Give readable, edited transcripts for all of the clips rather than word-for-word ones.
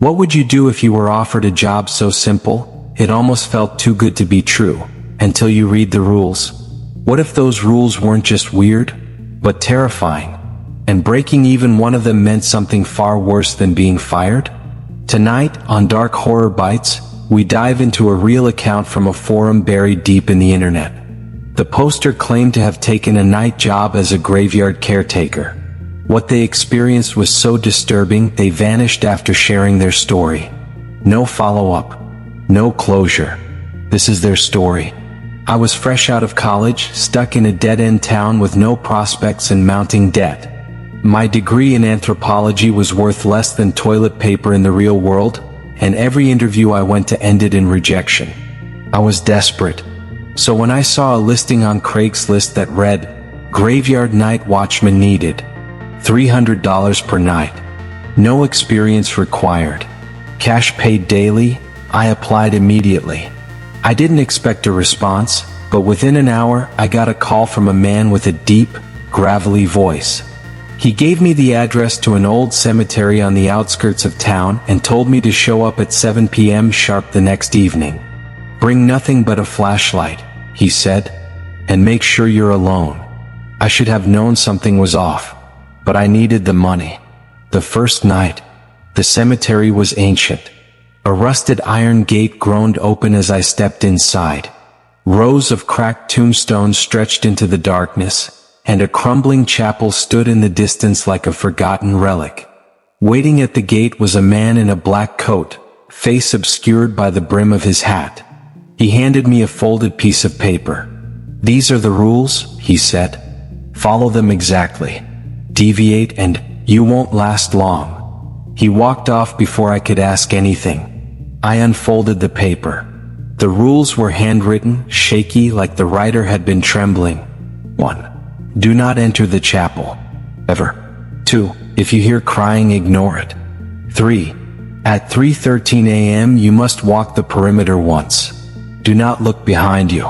What would you do if you were offered a job so simple, it almost felt too good to be true, until you read the rules? What if those rules weren't just weird, but terrifying? And breaking even one of them meant something far worse than being fired? Tonight, on Dark Horror Bytes, we dive into a real account from a forum buried deep in the internet. The poster claimed to have taken a night job as a graveyard caretaker. What they experienced was so disturbing, they vanished after sharing their story. No follow-up. No closure. This is their story. I was fresh out of college, stuck in a dead-end town with no prospects and mounting debt. My degree in anthropology was worth less than toilet paper in the real world, and every interview I went to ended in rejection. I was desperate. So when I saw a listing on Craigslist that read, "Graveyard Night Watchman Needed. $300 per night. No experience required. Cash paid daily," I applied immediately. I didn't expect a response, but within an hour I got a call from a man with a deep, gravelly voice. He gave me the address to an old cemetery on the outskirts of town and told me to show up at 7 p.m. sharp the next evening. "Bring nothing but a flashlight," he said, "and make sure you're alone." I should have known something was off, but I needed the money. The first night, the cemetery was ancient. A rusted iron gate groaned open as I stepped inside. Rows of cracked tombstones stretched into the darkness, and a crumbling chapel stood in the distance like a forgotten relic. Waiting at the gate was a man in a black coat, face obscured by the brim of his hat. He handed me a folded piece of paper. "These are the rules," he said. "Follow them exactly. Deviate and you won't last long." He walked off before I could ask anything. I unfolded the paper. The rules were handwritten, shaky, like the writer had been trembling. 1. Do not enter the chapel. Ever. 2. If you hear crying, ignore it. 3. At 3:13 a.m. you must walk the perimeter once. Do not look behind you.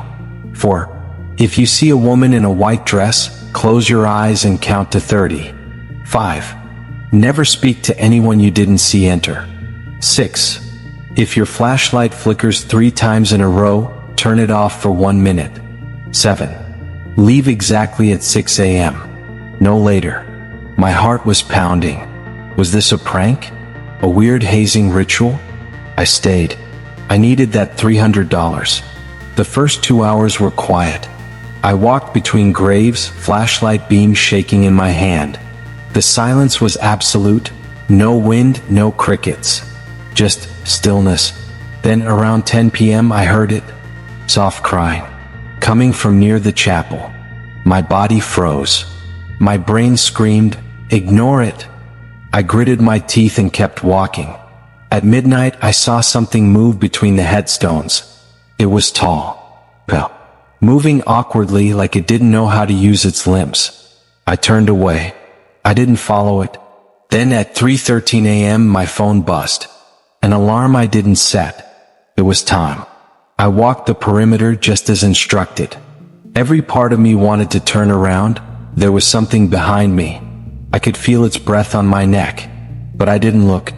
4. If you see a woman in a white dress, close your eyes and count to 30. 5. Never speak to anyone you didn't see enter. 6. If your flashlight flickers 3 times in a row, turn it off for 1 minute. 7. Leave exactly at 6 a.m. No later. My heart was pounding. Was this a prank? A weird hazing ritual? I stayed. I needed that $300. The first 2 hours were quiet. I walked between graves, flashlight beams shaking in my hand. The silence was absolute. No wind, no crickets. Just stillness. Then around 10 p.m. I heard it. Soft crying. Coming from near the chapel. My body froze. My brain screamed, "Ignore it." I gritted my teeth and kept walking. At midnight I saw something move between the headstones. It was tall. Moving awkwardly like it didn't know how to use its limbs. I turned away. I didn't follow it. Then at 3:13 a.m. my phone buzzed. An alarm I didn't set. It was time. I walked the perimeter just as instructed. Every part of me wanted to turn around. There was something behind me. I could feel its breath on my neck. But I didn't look.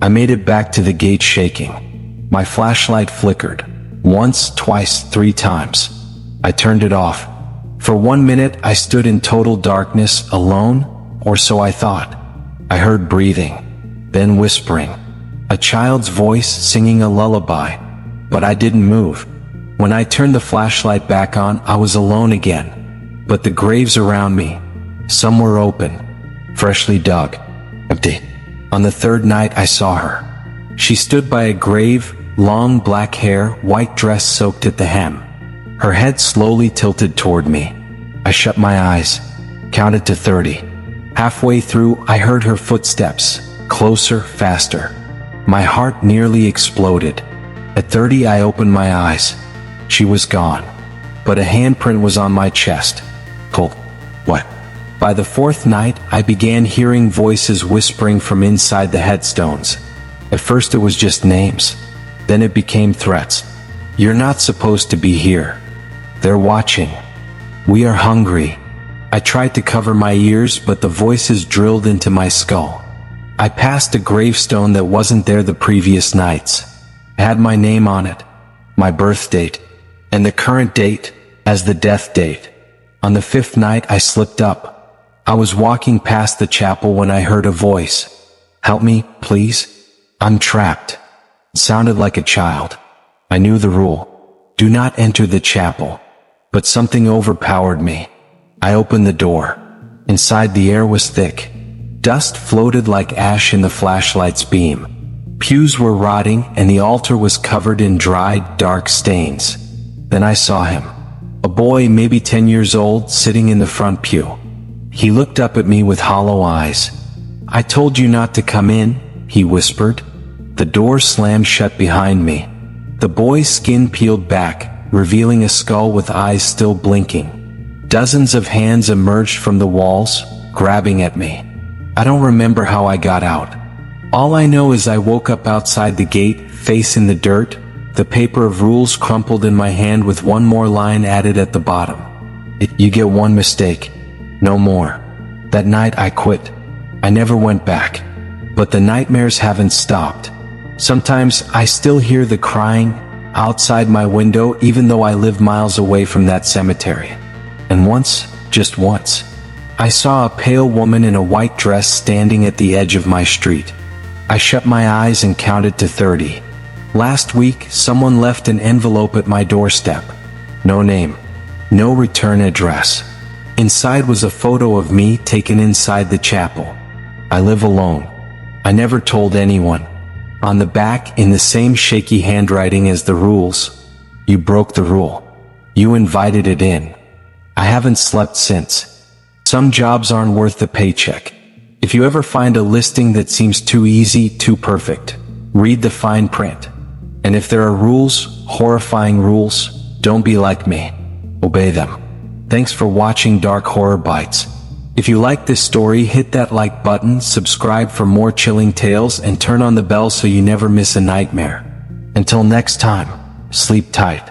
I made it back to the gate shaking. My flashlight flickered. Once, twice, 3 times. I turned it off. For 1 minute I stood in total darkness, alone, or so I thought. I heard breathing, then whispering. A child's voice singing a lullaby, but I didn't move. When I turned the flashlight back on, I was alone again. But the graves around me, some were open, freshly dug. Empty. On the 3rd night I saw her. She stood by a grave, long black hair, white dress soaked at the hem. Her head slowly tilted toward me. I shut my eyes, counted to 30. Halfway through, I heard her footsteps, closer, faster. My heart nearly exploded. At 30, I opened my eyes. She was gone. But a handprint was on my chest. Cold. What? By the 4th night, I began hearing voices whispering from inside the headstones. At first it was just names. Then it became threats. "You're not supposed to be here. They're watching. We are hungry." I tried to cover my ears, but the voices drilled into my skull. I passed a gravestone that wasn't there the previous nights. It had my name on it, my birth date, and the current date as the death date. On the 5th night I slipped up. I was walking past the chapel when I heard a voice. "Help me, please. I'm trapped." It sounded like a child. I knew the rule. Do not enter the chapel. But something overpowered me. I opened the door. Inside the air was thick. Dust floated like ash in the flashlight's beam. Pews were rotting and the altar was covered in dried, dark stains. Then I saw him. A boy, maybe 10 years old, sitting in the front pew. He looked up at me with hollow eyes. "I told you not to come in," he whispered. The door slammed shut behind me. The boy's skin peeled back, revealing a skull with eyes still blinking. Dozens of hands emerged from the walls, grabbing at me. I don't remember how I got out. All I know is I woke up outside the gate, face in the dirt, the paper of rules crumpled in my hand with one more line added at the bottom. You get one mistake. No more. That night I quit. I never went back. But the nightmares haven't stopped. Sometimes I still hear the crying outside my window even though I live miles away from that cemetery. And once, just once, I saw a pale woman in a white dress standing at the edge of my street. I shut my eyes and counted to 30. Last week, someone left an envelope at my doorstep. No name. No return address. Inside was a photo of me taken inside the chapel. I live alone. I never told anyone. On the back, in the same shaky handwriting as the rules, "You broke the rule. You invited it in." I haven't slept since. Some jobs aren't worth the paycheck. If you ever find a listing that seems too easy, too perfect, read the fine print. And if there are rules, horrifying rules, don't be like me. Obey them. Thanks for watching Dark Horror Bytes. If you like this story, hit that like button, subscribe for more chilling tales, and turn on the bell so you never miss a nightmare. Until next time, sleep tight.